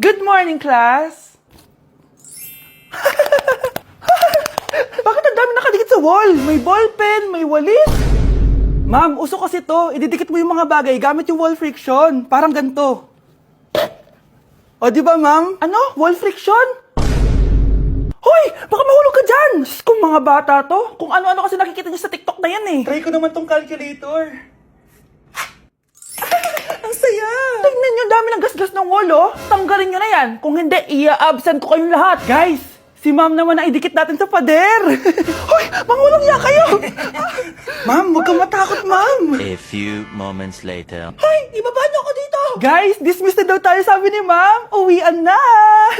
Good morning, class! Bakit ang dami nakadikit sa wall? May ballpen, may walis. Ma'am, uso kasi to. Ididikit mo yung mga bagay gamit yung wall friction. Parang ganito. O, di ba, ma'am? Ano? Wall friction? Hoy! Baka mahulog ka dyan! Kung mga bata to, kung ano-ano kasi nakikita niyo sa TikTok na yan eh. Try ko naman tong calculator. Ang saya! Tingnan niyo, dami ng gasgas ng wall, oh. Tanggalin niyo na yan. Kung hindi, i-absent ko kayong lahat. Guys, si ma'am naman ang idikit natin sa pader. Hoy! Mangulong niya kayo! Ma'am, huwag kang matakot, ma'am. A few moments later. Hoy! Ibaba niyo ako dito! Guys, dismissed na daw tayo, sabi ni ma'am. Uwian na!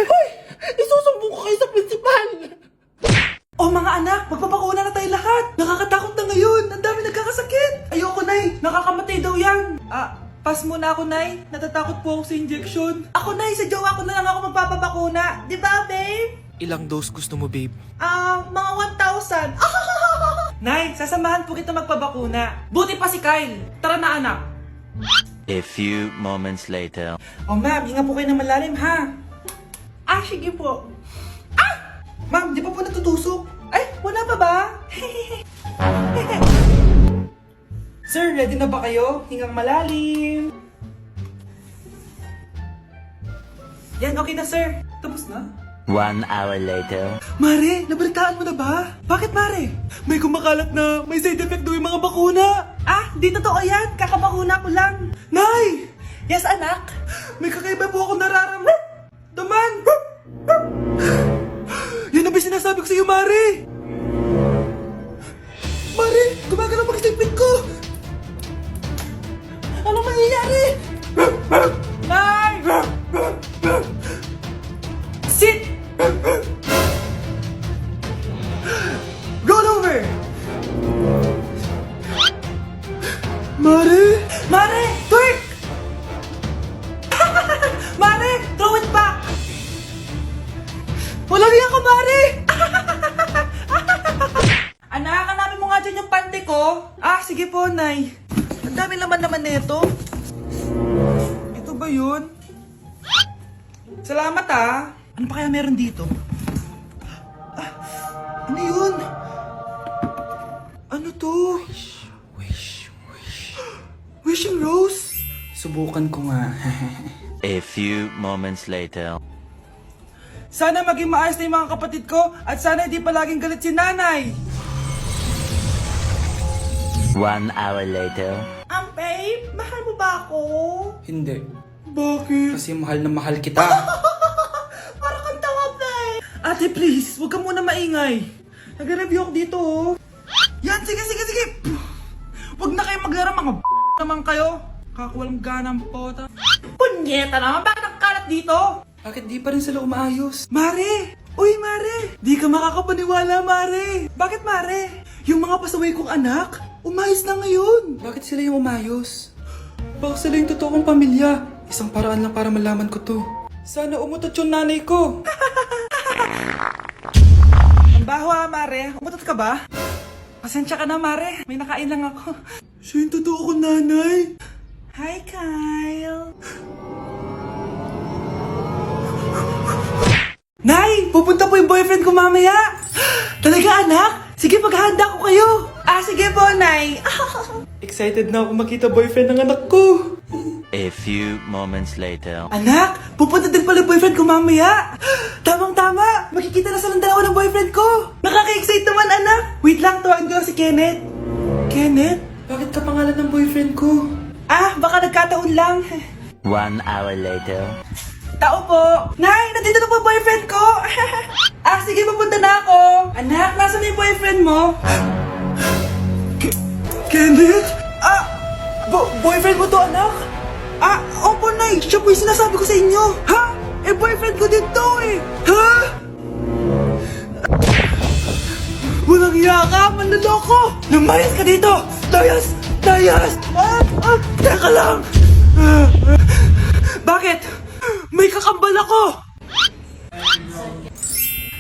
Hoy! Isusumbong ko kayo sa principal! Oh mga anak, magpapakuna na tayo lahat! Nakakatakot na ngayon! Ang dami nagkakasakit! Ayoko, Nay! Nakakamatay daw yan! Pass muna ako, Nay. Natatakot po ako sa injection. Ako, Nay, sa jowa ko na lang ako magpapabakuna. Di ba, babe? Ilang dose gusto mo, babe? Mga 1,000. Nay, sasamahan po kita magpabakuna. Buti pa si Kyle. Tara na, anak. A few moments later. Oh, ma'am, hinga po kayo ng malalim, ha? Sige po. Ma'am, di pa po natutusok? Ay, wala pa ba? Sir, ready na ba kayo? Hingang malalim. Yan, okay na, sir. Tapos na? 1 hour later. Mare, nabalitaan mo na ba? Bakit, Mare? May kumakalat na may side effect daw yung mga bakuna. Di totoo yan. Kakabakuna ko lang. Nay! Yes, anak? May kakaiba po ako nararamdaman. Yan ang ba sinasabi ko sa iyo, Mare? Mare, gumagalaw mag-isipin ko. Ano mangyayari? Nay! Sit! Roll over! Mare! Mare! Twerk! Mare! Throw it back! Walang iya ka, Mare! Anak, hanapin mo nga dyan yung pante ko. Sige po, Nay. Ang dami naman nito. Ito ba yun? Salamat, Ano pa kaya meron dito? Ano yun? Ano to? Wishing Rose? Subukan ko nga. A few moments later. Sana maging maayos na yung mga kapatid ko at sana hindi palaging galit si nanay. 1 hour later. Babe, mahal mo ba ako? Hindi. Bakit? Kasi mahal na mahal kita. Para kang tawa, babe. Ate, please, huwag ka muna maingay. Nag-review ako dito, Yan, sige. Huwag na kayo maglaro, mga naman kayo. Kakawalang ganang pota. Punyeta naman, bakit nagkalat dito? Bakit di pa rin sila umaayos? Mare! Uy, Mare! Di ka makakapaniwala, Mare! Bakit, Mare? Yung mga pasaway kong anak, umayos na ngayon. Bakit sila yung umayos? Baka sila yung totoong pamilya. Isang paraan lang para malaman ko to. Sana umutot yung nanay ko. Ang baho, Mare. Umutot ka ba? Pasensya ka na, Mare. May nakain lang ako. Siya yung totoo kong nanay. Hi, Kyle. Nay! Pupunta po yung boyfriend ko mamaya! Talaga, anak? Sige, paghahanda ko kayo! Sige po, Nay! Excited na ako makita boyfriend ng anak ko. A few moments later. Anak! Pupunta din pala yung boyfriend ko mamaya! Tamang-tama! Makikita na silang dalawa ng boyfriend ko! Nakaka-excite naman, anak! Wait lang, tawagin ko lang si Kenneth. Kenneth? Bakit ka pangalan ng boyfriend ko? Baka nagkataon lang. 1 hour later. Tao po! Nay! Nandito na po boyfriend ko! Sige, papunta na ako! Anak, nasa na yung boyfriend mo? Kenneth? Boyfriend mo to, anak? Opo, Nay! Siya po yung sinasabi ko sa inyo! Ha? Boyfriend ko din to, Ha? Walang hiya ka! Manloloko! Lumayas ka dito! Layas! Teka lang! Bakit? May kakambal ako!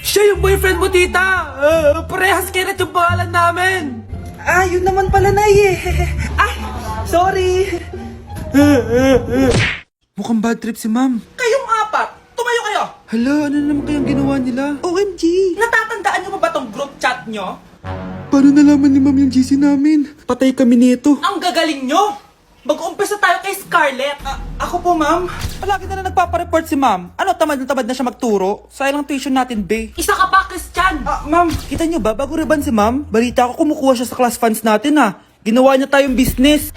Siya yung boyfriend mo, tita! Parehas Kenneth yung pangalan namin! Yun naman pala, Nay, sorry! Mukhang bad trip si ma'am. Kayong apat, Tumayo kayo! Hala, ano na naman kayang ginawa nila? OMG! Natatandaan niyo ba tong group chat niyo? Paano nalaman ni ma'am yung GC namin? Patay kami nito. Ang gagaling nyo! Mag-uumpisa tayo kay Scarlett. Ako po, ma'am. Palagi na nagpapareport si ma'am. Ano, tamad na siya magturo? Sayang lang tuition natin, be. Isa ka pa, Christian! Ma'am, kita niyo ba, bago reban si ma'am, balita ko kumukuha siya sa class funds natin Ginawa niya tayong business.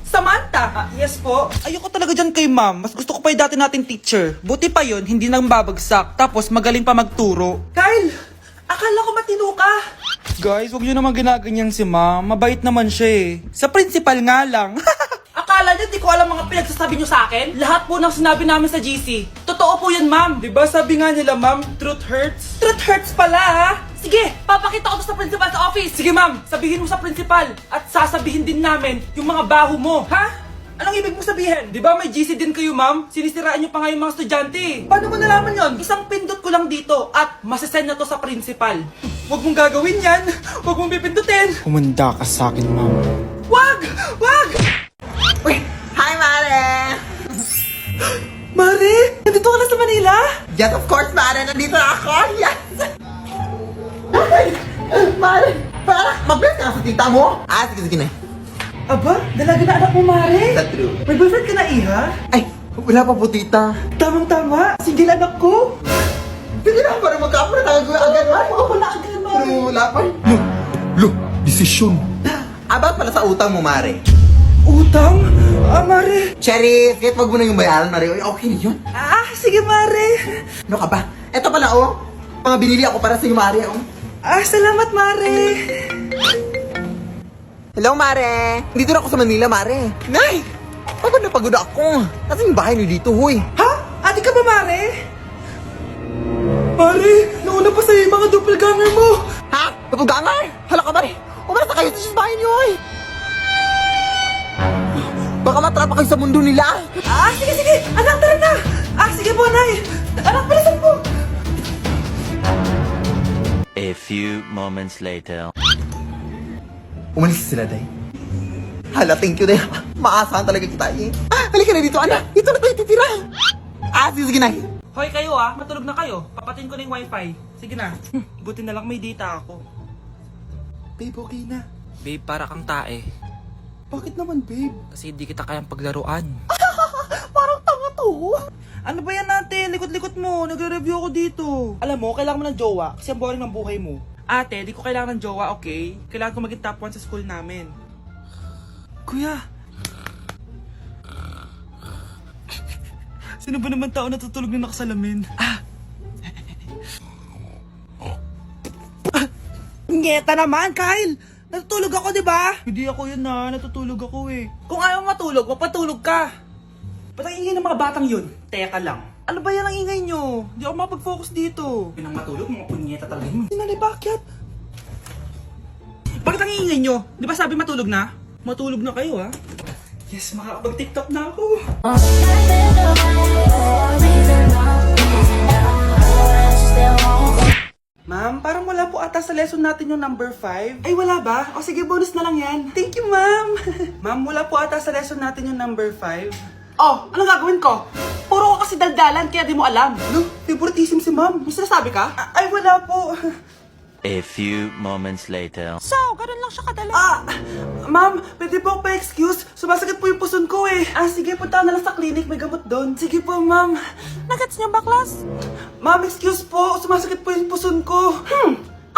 Samantha! Yes po. Ayoko talaga dyan kay ma'am. Mas gusto ko pa yung dati nating teacher. Buti pa yon, hindi nang babagsak. Tapos magaling pa magturo. Kyle! Akala ko matino ka. Guys, huwag niyo naman ginaganyan si ma'am. Mabait naman siya eh. Sa principal nga lang. Akala niyo di ko alam mga pinagsasabi niyo sa akin? Lahat po ng sinabi namin sa GC. Totoo po yan, ma'am. Diba sabi nga nila ma'am, truth hurts? Truth hurts pala, ha? Sige, papakita ko to sa principal sa office. Sige, ma'am. Sabihin mo sa principal. At sasabihin din namin yung mga baho mo. Ha? Anong ibig mo sabihin? Di ba may GC din kayo ma'am? Sinisiraan niyo pa nga yung mga estudyante. Paano mo nalaman yon? Isang pindot ko lang dito at masasend na to sa principal. Huwag mong gagawin yan. Huwag mong pipindutin. Kumanda ka sa akin ma'am. Wag! Wag! Uy! Hi, Mare! Mare, nandito ka na sa Manila? Yes, of course, Mare! Nandito na ako! Yes! Mare! Para mag-bless ka sa tita mo! Sige na. Aba, dalaga na anak mo, Mare. Is that true? May boyfriend ka na, Iha? Ay! Wala pa po, tita. Tamang-tama, single anak ko. Sige na, para magkapura tayo agad, Mare! Oo, wala agad, Mare. Pero wala pa. Lo! Desisyon! About pala sa utang mo, Mare. Utang? Mare. Cherry, kahit wag mo na yung bayaran, Mare. Okay na yun. Sige, Mare. Ano ka ba? Eto pala, mga binili ako para sa iyo, Mare, Salamat, Mare. Hello, Mare! Dito na ako sa Manila, Mare. Nay! Pagod na pagod ako. Kasi yung bahay niyo dito, huy. Ha? Ate ka ba, Mare? Pare, nauna pa sa'yo yung mga doppelganger mo. Ha? Napugangar? Hala ka, Mare! Umalas na kayo sa bahay niyo, huy. Baka matrapa kayo sa mundo nila. Sige. Anak, tara na. Sige po, Nay. Anak, bilisan po. A few moments later. Umalis sila, Day. Hala, thank you, Day. Maasahan talaga kita, eh. Halika na dito, anak. Dito na tayo titira. Sige na. Hoy kayo, matulog na kayo. Papatin ko na yung wifi. Sige na. Buti na lang may data ako. Babe, okay na. Babe, para kang tae. Bakit naman, babe? Kasi hindi kita kayang paglaruan. Parang tanga to. Ano ba yan natin? Likot-likot mo. Nagre-review ako dito. Alam mo, kailangan mo ng jowa kasi ang boring ng buhay mo. Ate, di ko kailangan ng jowa, okay? Kailangan ko maging top 1 sa school namin. Kuya. Sino ba naman tao natutulog na nakasalamin? Ngeta naman, Kyle! Natutulog ako, di ba? Hindi ako yun natutulog ako eh. Kung ayaw matulog, magpatulog ka. Ba't ang ingay ng mga batang yun? Teka lang. Ano ba yan ang ingay nyo? Hindi ako mapag-focus dito. Pinang matulog, mga punyeta talaga yun. Sinali, bakit? Bakit ang ingay nyo? Di ba sabi matulog na? Matulog na kayo, ha? Yes, makakapag-tiktok na ako. Ma'am, parang wala po ata sa lesson natin yung number 5. Ay, wala ba? O sige, bonus na lang yan. Thank you, ma'am. Ma'am, wala po ata sa lesson natin yung number 5. Oh, anong gagawin ko? Puro ko kasi daldalan, kaya di mo alam. No, favoritism si ma'am. May sinasabi ka? Ay, wala po. A few moments later. So, ganun lang siya kadali. Ma'am, pwede po ako pa-excuse. Sumasakit po yung puson ko eh. Sige, punta na lang sa clinic. May gamot doon. Sige po, ma'am. Nagets niyo ba, class? Ma'am, excuse po. Sumasakit po yung puson ko.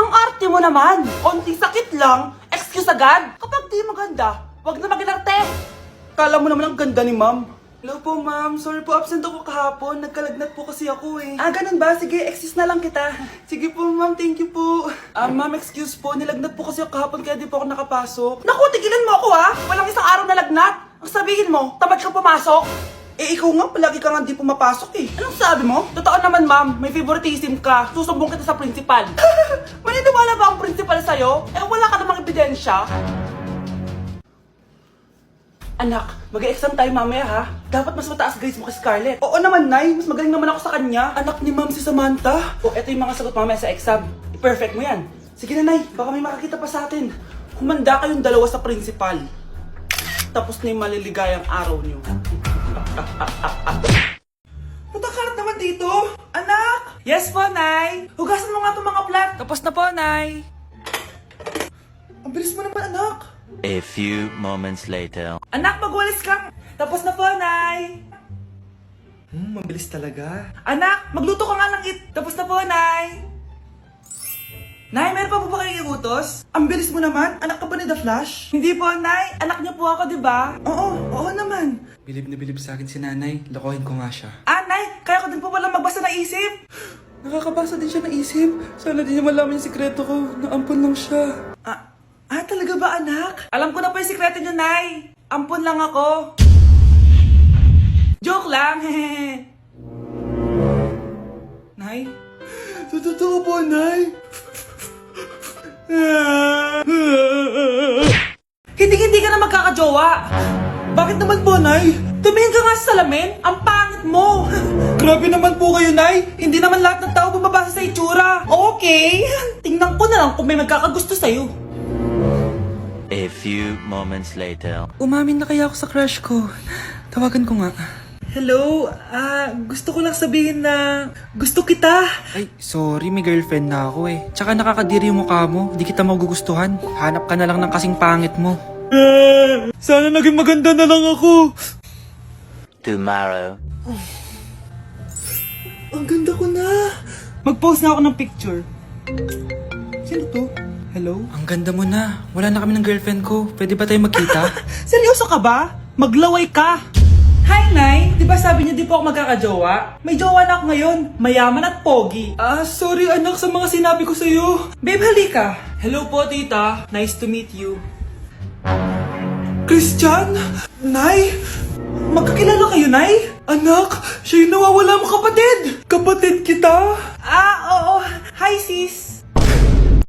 Ang arte mo naman. Onting sakit lang. Excuse agad. Kapag di maganda, wag na mag-inarte. Kala mo naman ang ganda ni ma'am. Hello po, ma'am. Sorry po, absent ako kahapon. Nagkalagnat po kasi ako eh. Ganun ba? Sige, excuse na lang kita. Sige po, ma'am. Thank you po. Ma'am, excuse po. Nilagnat po kasi ako kahapon kaya di po ako nakapasok. Naku, tigilan mo ako ha! Walang isang araw na lagnat. Ang sabihin mo, tamad ka pumasok. Ikaw nga, palagi ka nga di pumapasok eh. Anong sabi mo? Totoo naman, ma'am. May favoritism ka. Susumbong kita sa principal. Maniniwala ba ang principal sa'yo? Wala ka namang ebidensya. Anak, mag-e-exam tayo mamaya ha. Dapat mas mataas grades mo kay Scarlett. Oo naman, Nay. Mas magaling naman ako sa kanya. Anak ni Ma'am si Samantha. Ito yung mga sagot mamaya sa exam. I-perfect mo yan. Sige na, Nay. Baka may makakita pa sa atin. Humanda kayong dalawa sa principal. Tapos na yung maliligayang araw niyo. Punta ka naman dito. Yes po, Nay. Hugasan mo nga itong mga plat. Tapos na po, Nay. Ang bilis mo naman, anak. A few moments later. Anak, magwalis ka. Tapos na po, Nay. Mabilis talaga. Anak, magluto ka nga ng Tapos na po, Nay. Nay, meron pa po ba kayong iutos? Ang bilis mo naman. Anak ka ba ni The Flash? Hindi po, Nay. Anak niyo po ako, di ba? Oo naman. Bilib na bilib sa akin si nanay. Lokohin ko nga siya. Nay, kaya ko din po pala magbasa ng isip. Nakakabasa din siya ng isip. Sana din niya malaman yung sikreto ko. Naampon lang siya. Talaga ba, anak? Alam ko na po yung sikreto niyo, Nay. Ampun lang ako. Joke lang, hehe. Nay? Totoo po, Nay. Hindi ka na magkakajowa. Bakit naman po, Nay? Tumingin ka nga sa salamin. Ang pangit mo. Grabe naman po kayo, Nay. Hindi naman lahat ng tao bumabasa sa itsura. Okay. Tingnan ko na lang kung may magkakagusto sa'yo. A few moments later. Umamin na kaya ako sa crush ko. Tawagan ko nga. Hello, gusto ko lang sabihin na gusto kita. Ay, sorry, may girlfriend na ako eh. Tsaka nakakadiri yung mukha mo. Di kita magugustuhan. Hanap ka na lang ng kasing pangit mo. Sana naging maganda na lang ako. Tomorrow. Ang ganda ko na. Mag-post na ako ng picture. Sino to? Hello? Ang ganda mo na. Wala na kami ng girlfriend ko. Pwede ba tayo magkita? Seryoso ka ba? Maglaway ka. Hi, Nay! Di ba sabi niyo di po ako magkakajowa? May jowa na ako ngayon. Mayaman at pogi. Sorry anak sa mga sinabi ko sa'yo. Babe, halika. Hello po, tita. Nice to meet you. Christian? Nay? Magkakilala kayo, Nay? Anak, siya yung nawawala mo kapatid. Kapatid kita.